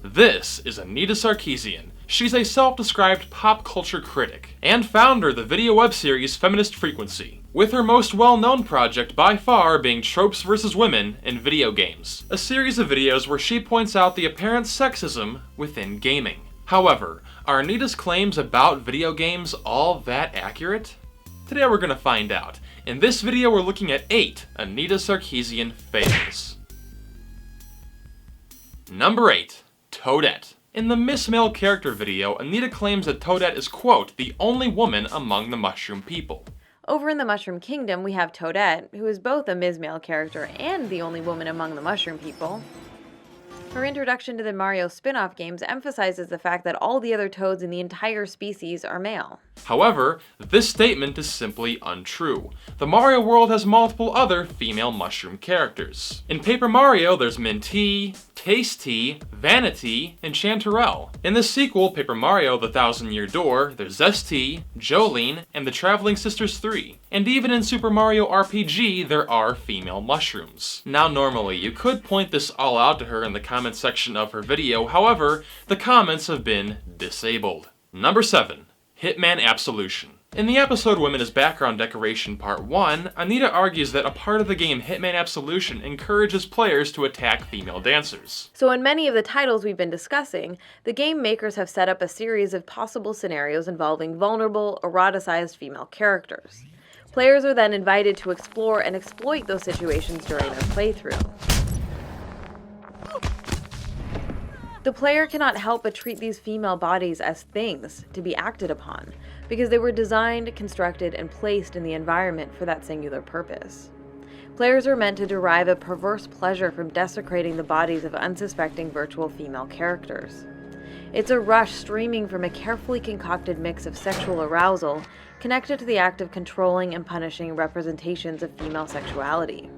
This is Anita Sarkeesian. She's a self-described pop culture critic, and founder of the video web series Feminist Frequency, with her most well-known project by far being Tropes vs. Women in Videogames, a series of videos where she points out the apparent sexism within gaming. However, are Anita's claims about video games all that accurate? Today we're gonna find out. In this video we're looking at 8 Anita Sarkeesian fails. Number 8. Toadette. In the Miss Male Character video, Anita claims that Toadette is, quote, the only woman among the mushroom people. Over in the Mushroom Kingdom, we have Toadette, who is both a Ms. Male character and the only woman among the mushroom people. Her introduction to the Mario spin-off games emphasizes the fact that all the other toads in the entire species are male. However, this statement is simply untrue. The Mario world has multiple other female mushroom characters. In Paper Mario, there's Minty, Tasty, Vanity, and Chanterelle. In the sequel, Paper Mario: The Thousand-Year Door, there's Zesty, Jolene, and the Traveling Sisters 3. And even in Super Mario RPG, there are female mushrooms. Now normally, you could point this all out to her in the comments section of her video, however, the comments have been disabled. Number 7. Hitman Absolution. In the episode Women as Background Decoration Part 1, Anita argues that a part of the game Hitman Absolution encourages players to attack female dancers. So in many of the titles we've been discussing, the game makers have set up a series of possible scenarios involving vulnerable, eroticized female characters. Players are then invited to explore and exploit those situations during their playthrough. The player cannot help but treat these female bodies as things to be acted upon, because they were designed, constructed, and placed in the environment for that singular purpose. Players are meant to derive a perverse pleasure from desecrating the bodies of unsuspecting virtual female characters. It's a rush streaming from a carefully concocted mix of sexual arousal connected to the act of controlling and punishing representations of female sexuality.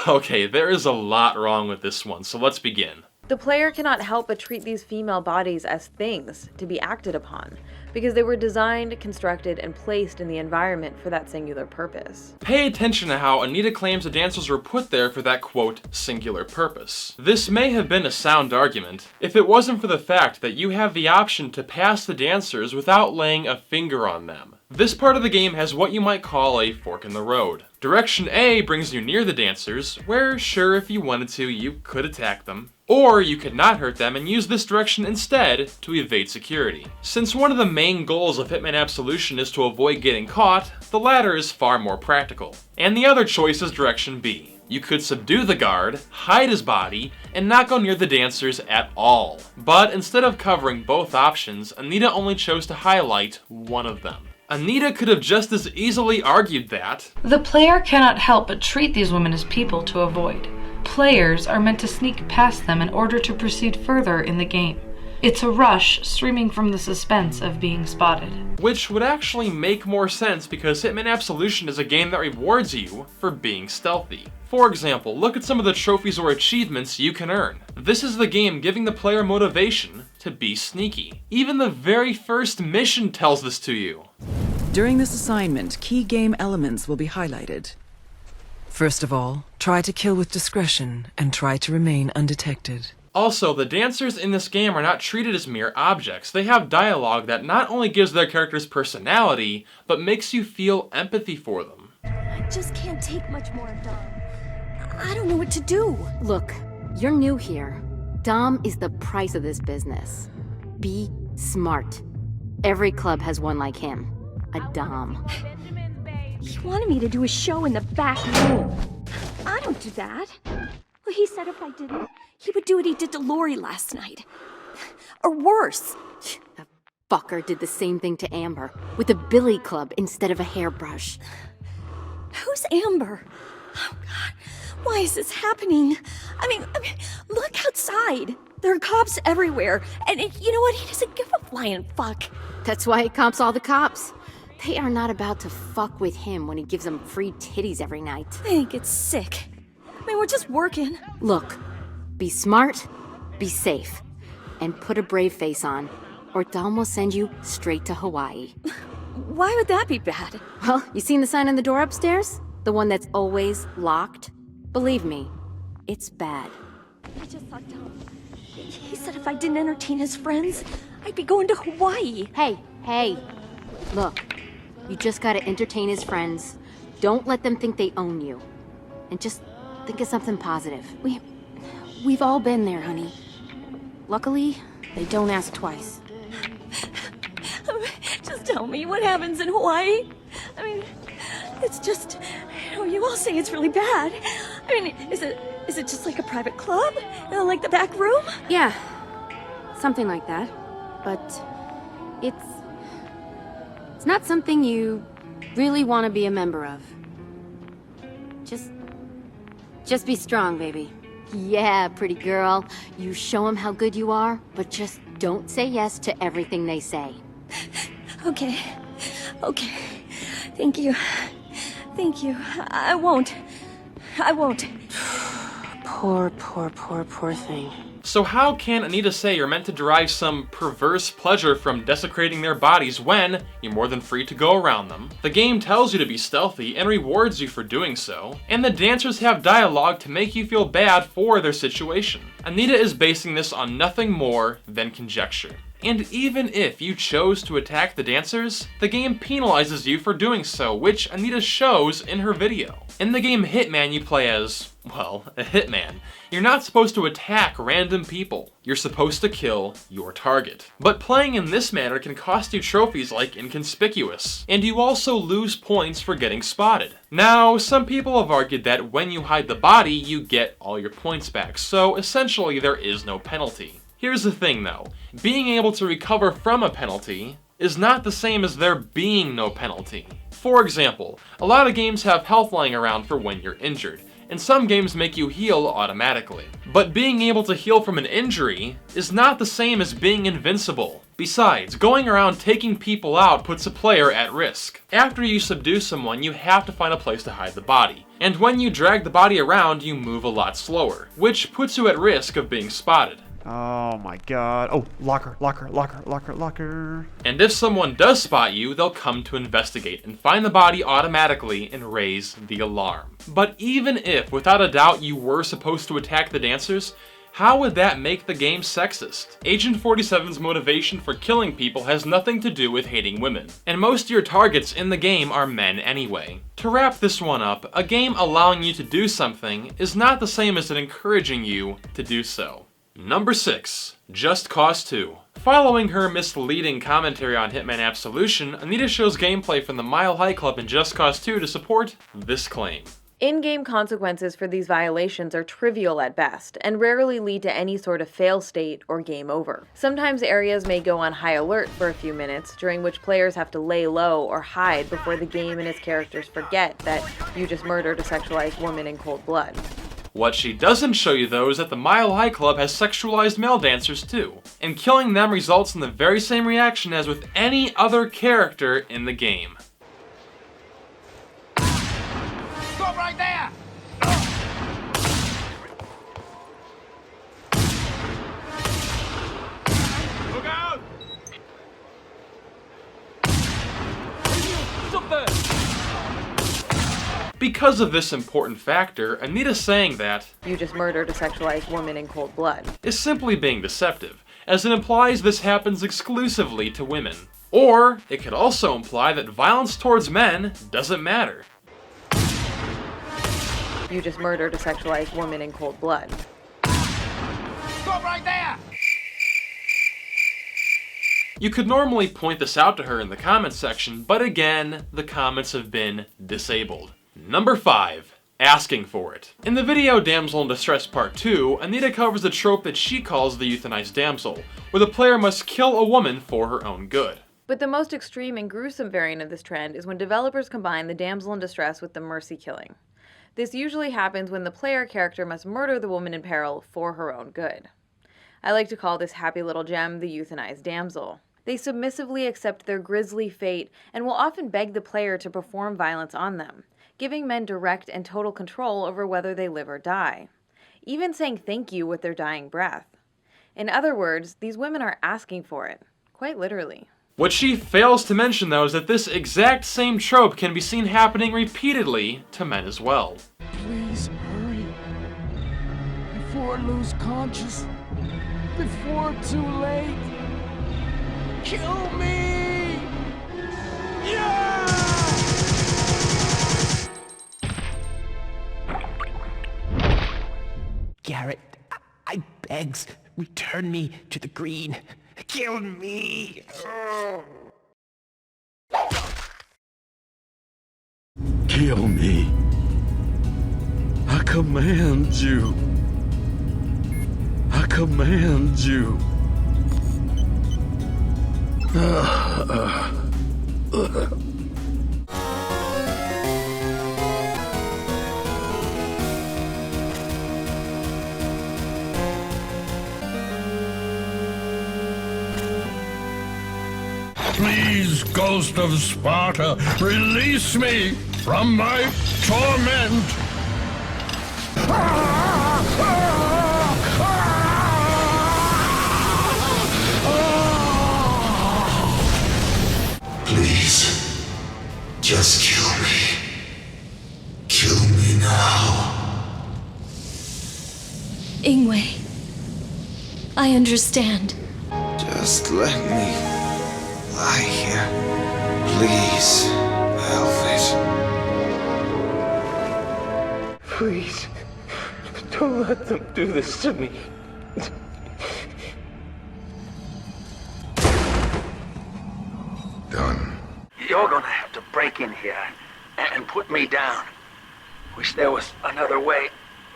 Okay, there is a lot wrong with this one, so let's begin. The player cannot help but treat these female bodies as things to be acted upon, because they were designed, constructed, and placed in the environment for that singular purpose. Pay attention to how Anita claims the dancers were put there for that, quote, singular purpose. This may have been a sound argument if it wasn't for the fact that you have the option to pass the dancers without laying a finger on them. This part of the game has what you might call a fork in the road. Direction A brings you near the dancers, where sure, if you wanted to, you could attack them. Or you could not hurt them and use this direction instead to evade security. Since one of the main goals of Hitman Absolution is to avoid getting caught, the latter is far more practical. And the other choice is direction B. You could subdue the guard, hide his body, and not go near the dancers at all. But instead of covering both options, Anita only chose to highlight one of them. Anita could have just as easily argued that the player cannot help but treat these women as people to avoid. Players are meant to sneak past them in order to proceed further in the game. It's a rush streaming from the suspense of being spotted. Which would actually make more sense because Hitman Absolution is a game that rewards you for being stealthy. For example, look at some of the trophies or achievements you can earn. This is the game giving the player motivation to be sneaky. Even the very first mission tells this to you. During this assignment, key game elements will be highlighted. First of all, try to kill with discretion and try to remain undetected. Also, the dancers in this game are not treated as mere objects. They have dialogue that not only gives their characters personality, but makes you feel empathy for them. I just can't take much more of Dom. I don't know what to do. Look, you're new here. Dom is the price of this business. Be smart. Every club has one like him. A Dom. He wanted me to do a show in the back room. I don't do that. Well, he said if I didn't, he would do what he did to Lori last night. Or worse. The fucker did the same thing to Amber, with a billy club instead of a hairbrush. Who's Amber? Oh, God. Why is this happening? I mean, look outside. There are cops everywhere. And you know what? He doesn't give a flying fuck. That's why he comps all the cops. They are not about to fuck with him when he gives them free titties every night. I think it's sick. I mean, we're just working. Look, be smart, be safe, and put a brave face on, or Dom will send you straight to Hawaii. Why would that be bad? Well, you seen the sign on the door upstairs? The one that's always locked? Believe me, it's bad. I just saw Dom. He said if I didn't entertain his friends, I'd be going to Hawaii. Hey. Look, you just gotta entertain his friends. Don't let them think they own you. And just think of something positive. We've all been there, honey. Luckily, they don't ask twice. Just tell me what happens in Hawaii. I mean, it's just, you all say it's really bad. I mean, is it just like a private club? Like the back room? Yeah, something like that. But it's not something you really want to be a member of. Just be strong, baby. Yeah, pretty girl. You show them how good you are, but just don't say yes to everything they say. Okay. Thank you. I won't. Poor thing. So how can Anita say you're meant to derive some perverse pleasure from desecrating their bodies when you're more than free to go around them? The game tells you to be stealthy and rewards you for doing so, and the dancers have dialogue to make you feel bad for their situation. Anita is basing this on nothing more than conjecture. And even if you chose to attack the dancers, the game penalizes you for doing so, which Anita shows in her video. In the game Hitman, you play as, well, a hitman. You're not supposed to attack random people. You're supposed to kill your target. But playing in this manner can cost you trophies like Inconspicuous, and you also lose points for getting spotted. Now, some people have argued that when you hide the body, you get all your points back, so essentially there is no penalty. Here's the thing though, being able to recover from a penalty is not the same as there being no penalty. For example, a lot of games have health lying around for when you're injured, and some games make you heal automatically. But being able to heal from an injury is not the same as being invincible. Besides, going around taking people out puts a player at risk. After you subdue someone, you have to find a place to hide the body. And when you drag the body around, you move a lot slower, which puts you at risk of being spotted. Oh my god. Oh, locker. And if someone does spot you, they'll come to investigate and find the body automatically and raise the alarm. But even if, without a doubt, you were supposed to attack the dancers, how would that make the game sexist? Agent 47's motivation for killing people has nothing to do with hating women, and most of your targets in the game are men anyway. To wrap this one up, a game allowing you to do something is not the same as it encouraging you to do so. Number 6. Just Cause 2. Following her misleading commentary on Hitman Absolution, Anita shows gameplay from the Mile High Club in Just Cause 2 to support this claim. In-game consequences for these violations are trivial at best, and rarely lead to any sort of fail state or game over. Sometimes areas may go on high alert for a few minutes, during which players have to lay low or hide before the game and its characters forget that you just murdered a sexualized woman in cold blood. What she doesn't show you though is that the Mile High Club has sexualized male dancers too, and killing them results in the very same reaction as with any other character in the game. Stop right there! Look out! Stop there! Because of this important factor, Anita saying that You just murdered a sexualized woman in cold blood is simply being deceptive, as it implies this happens exclusively to women. Or, it could also imply that violence towards men doesn't matter. You just murdered a sexualized woman in cold blood. Stop right there! You could normally point this out to her in the comments section, but again, the comments have been disabled. Number 5. Asking for it. In the video Damsel in Distress Part 2, Anita covers a trope that she calls the euthanized damsel, where the player must kill a woman for her own good. But the most extreme and gruesome variant of this trend is when developers combine the damsel in distress with the mercy killing. This usually happens when the player character must murder the woman in peril for her own good. I like to call this happy little gem the euthanized damsel. They submissively accept their grisly fate and will often beg the player to perform violence on them, giving men direct and total control over whether they live or die, even saying thank you with their dying breath. In other words, these women are asking for it, quite literally. What she fails to mention though is that this exact same trope can be seen happening repeatedly to men as well. Please hurry before I lose conscious. before too late. Kill me! Yeah! Garrett, I begs, return me to the green. Kill me! Kill me. I command you. I command you. Please, Ghost of Sparta, release me from my torment! Please, just kill me. Kill me now. Ingwe, I understand. Just let me lie here. Please, Elvis. Please, don't let them do this to me. Done. You're gonna have to break in here and put me down. Wish there was another way,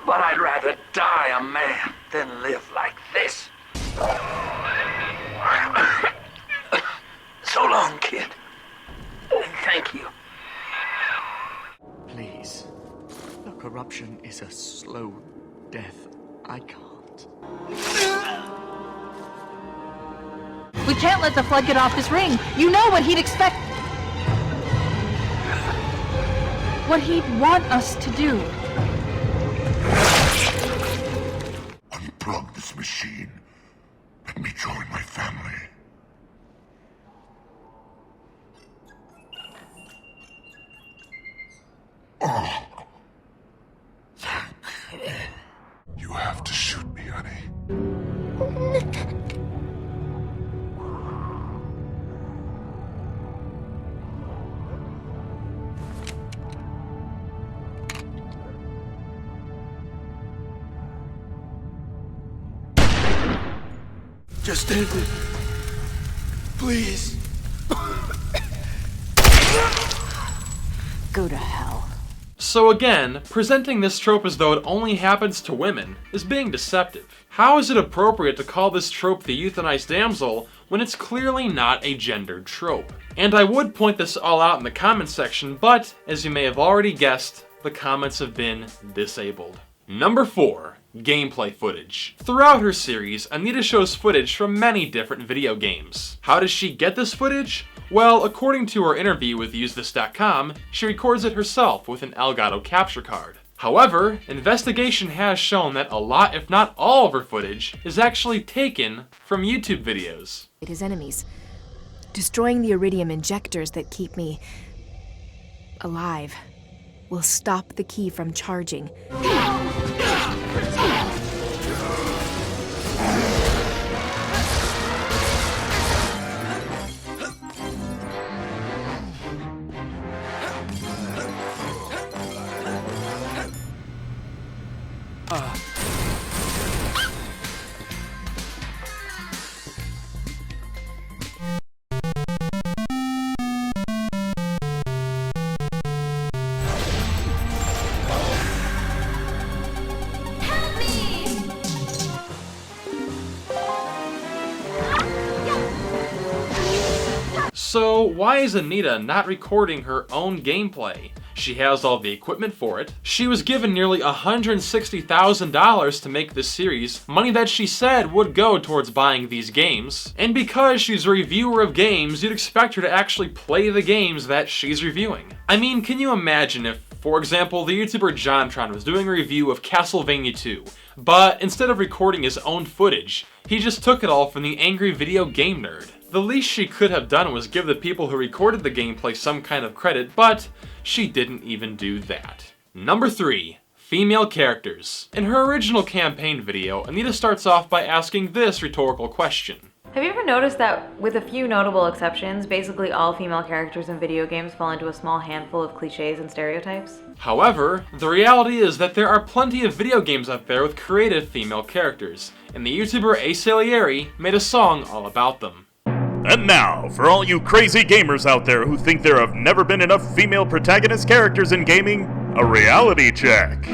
but I'd rather die a man than live like this. So long, kid. Thank you. Please. The corruption is a slow death. I can't. We can't let the flood get off this ring. You know what he'd expect. What he'd want us to do. Unplug this machine. Let me join my family. Oh. You have to shoot me, honey. Just end it. Please. Go to hell. So again, presenting this trope as though it only happens to women is being deceptive. How is it appropriate to call this trope the euthanized damsel when it's clearly not a gendered trope? And I would point this all out in the comments section, but as you may have already guessed, the comments have been disabled. Number 4. Gameplay footage. Throughout her series, Anita shows footage from many different video games. How does she get this footage? Well, according to her interview with UseThis.com, she records it herself with an Elgato capture card. However, investigation has shown that a lot, if not all of her footage, is actually taken from YouTube videos. His enemies, destroying the iridium injectors that keep me alive, will stop the key from charging. So why is Anita not recording her own gameplay? She has all the equipment for it. She was given nearly $160,000 to make this series, money that she said would go towards buying these games. And because she's a reviewer of games, you'd expect her to actually play the games that she's reviewing. I mean, can you imagine if, for example, the YouTuber JonTron was doing a review of Castlevania 2, but instead of recording his own footage, he just took it all from the angry video game nerd? The least she could have done was give the people who recorded the gameplay some kind of credit, but she didn't even do that. Number 3. female characters. In her original campaign video, Anita starts off by asking this rhetorical question. Have you ever noticed that, with a few notable exceptions, basically all female characters in video games fall into a small handful of cliches and stereotypes? However, the reality is that there are plenty of video games out there with creative female characters, and the YouTuber A Salieri made a song all about them. And now, for all you crazy gamers out there who think there have never been enough female protagonist characters in gaming, a reality check.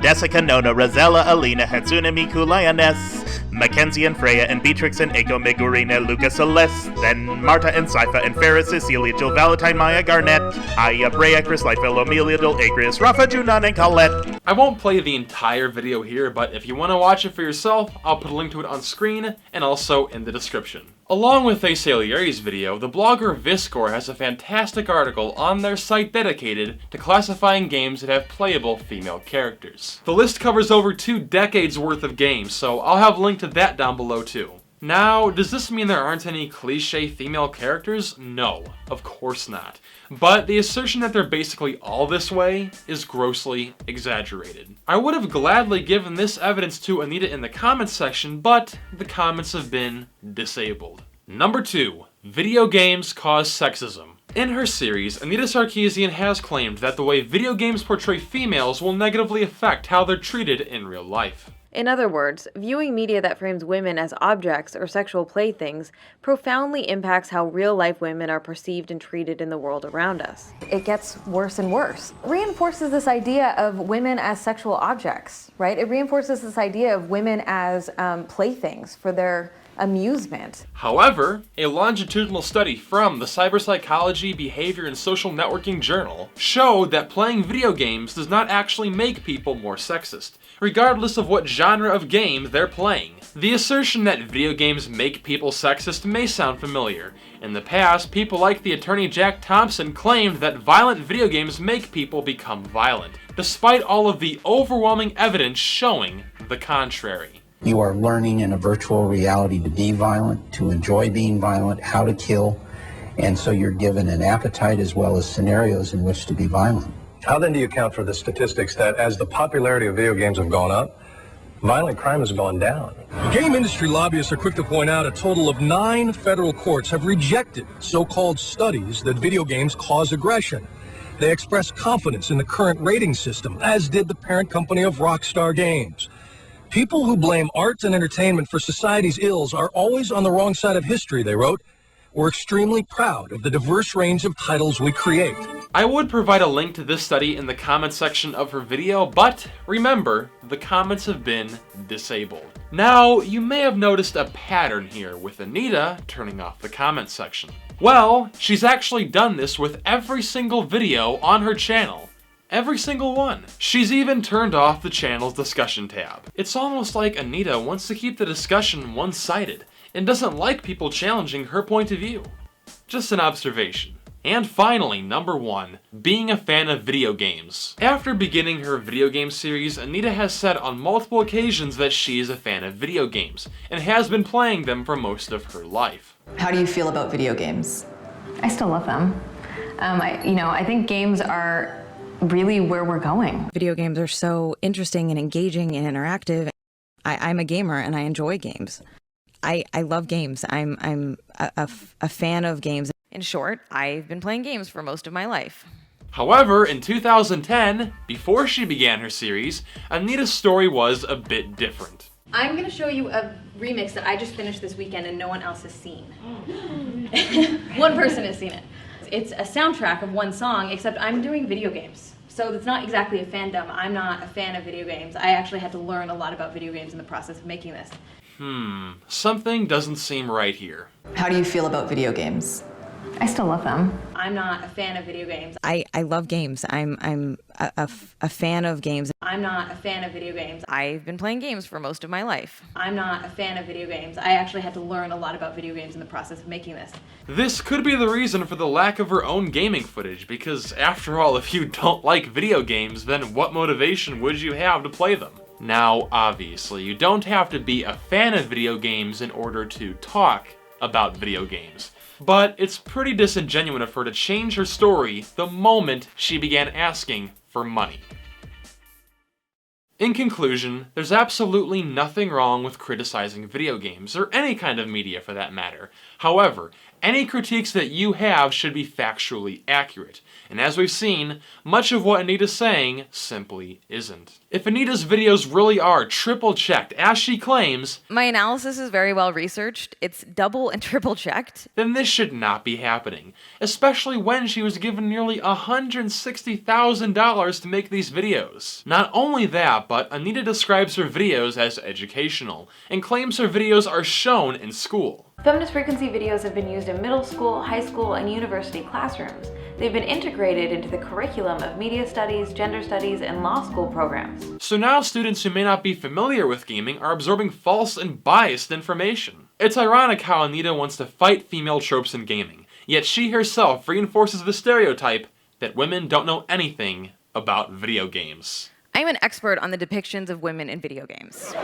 Jessica, Nona, Rosella, Alina, Hatsune Miku, Lioness, Mackenzie and Freya, and Beatrix and Eiko, Megurine, Luca, Celeste, then Marta and Sypha, and Ferris, Cecilia, Jill, Valentine, Maya, Garnett, Aya, Brea, Chris, Lightfield, Amelia, Dil, Agrius, Rafa, Junan, and Colette. I won't play the entire video here, but if you want to watch it for yourself, I'll put a link to it on screen and also in the description. Along with A Salieri's video, the blogger Viscore has a fantastic article on their site dedicated to classifying games that have playable female characters. The list covers over 2 decades worth of games, so I'll have a link to that down below too. Now, does this mean there aren't any cliché female characters? No, of course not. But the assertion that they're basically all this way is grossly exaggerated. I would have gladly given this evidence to Anita in the comments section, but the comments have been disabled. Number 2. Video games cause sexism. In her series, Anita Sarkeesian has claimed that the way video games portray females will negatively affect how they're treated in real life. In other words, viewing media that frames women as objects or sexual playthings profoundly impacts how real-life women are perceived and treated in the world around us. It gets worse and worse. It reinforces this idea of women as sexual objects, right? It reinforces this idea of women as playthings for their amusement. However, a longitudinal study from the Cyberpsychology, Behavior, and Social Networking Journal showed that playing video games does not actually make people more sexist, regardless of what genre of game they're playing. The assertion that video games make people sexist may sound familiar. In the past, people like the attorney Jack Thompson claimed that violent video games make people become violent, despite all of the overwhelming evidence showing the contrary. You are learning in a virtual reality to be violent, to enjoy being violent, how to kill, and so you're given an appetite as well as scenarios in which to be violent. How then do you account for the statistics that as the popularity of video games have gone up, violent crime has gone down? Game industry lobbyists are quick to point out a total of 9 federal courts have rejected so-called studies that video games cause aggression. They express confidence in the current rating system, as did the parent company of Rockstar Games. People who blame arts and entertainment for society's ills are always on the wrong side of history, they wrote. We're extremely proud of the diverse range of titles we create. I would provide a link to this study in the comments section of her video, but remember, the comments have been disabled. Now, you may have noticed a pattern here with Anita turning off the comments section. Well, she's actually done this with every single video on her channel. Every single one. She's even turned off the channel's discussion tab. It's almost like Anita wants to keep the discussion one-sided and doesn't like people challenging her point of view. Just an observation. And finally, number 1, being a fan of video games. After beginning her video game series, Anita has said on multiple occasions that she is a fan of video games and has been playing them for most of her life. How do you feel about video games? I still love them. I think games are really where we're going. Video games are so interesting and engaging and interactive. I'm a gamer and I enjoy games. I love games. I'm a fan of games. In short, I've been playing games for most of my life. However, in 2010, before she began her series, Anita's story was a bit different. I'm gonna show you a remix that I just finished this weekend and no one else has seen. One person has seen it. It's a soundtrack of one song, except I'm doing video games. So it's not exactly a fandom. I'm not a fan of video games. I actually had to learn a lot about video games in the process of making this. Something doesn't seem right here. How do you feel about video games? I still love them. I'm not a fan of video games. I love games. I'm a fan of games. I'm not a fan of video games. I've been playing games for most of my life. I'm not a fan of video games. I actually had to learn a lot about video games in the process of making this. This could be the reason for the lack of her own gaming footage, because after all, if you don't like video games, then what motivation would you have to play them? Now, obviously, you don't have to be a fan of video games in order to talk about video games. But it's pretty disingenuous of her to change her story the moment she began asking for for money. In conclusion, there's absolutely nothing wrong with criticizing video games, or any kind of media for that matter. However, any critiques that you have should be factually accurate. And as we've seen, much of what Anita's saying simply isn't. If Anita's videos really are triple checked, as she claims, my analysis is very well researched, it's double and triple checked, then this should not be happening. Especially when she was given nearly $160,000 to make these videos. Not only that, but Anita describes her videos as educational, and claims her videos are shown in school. Feminist Frequency videos have been used in middle school, high school, and university classrooms. They've been integrated into the curriculum of media studies, gender studies, and law school programs. So now students who may not be familiar with gaming are absorbing false and biased information. It's ironic how Anita wants to fight female tropes in gaming, yet she herself reinforces the stereotype that women don't know anything about video games. I'm an expert on the depictions of women in video games.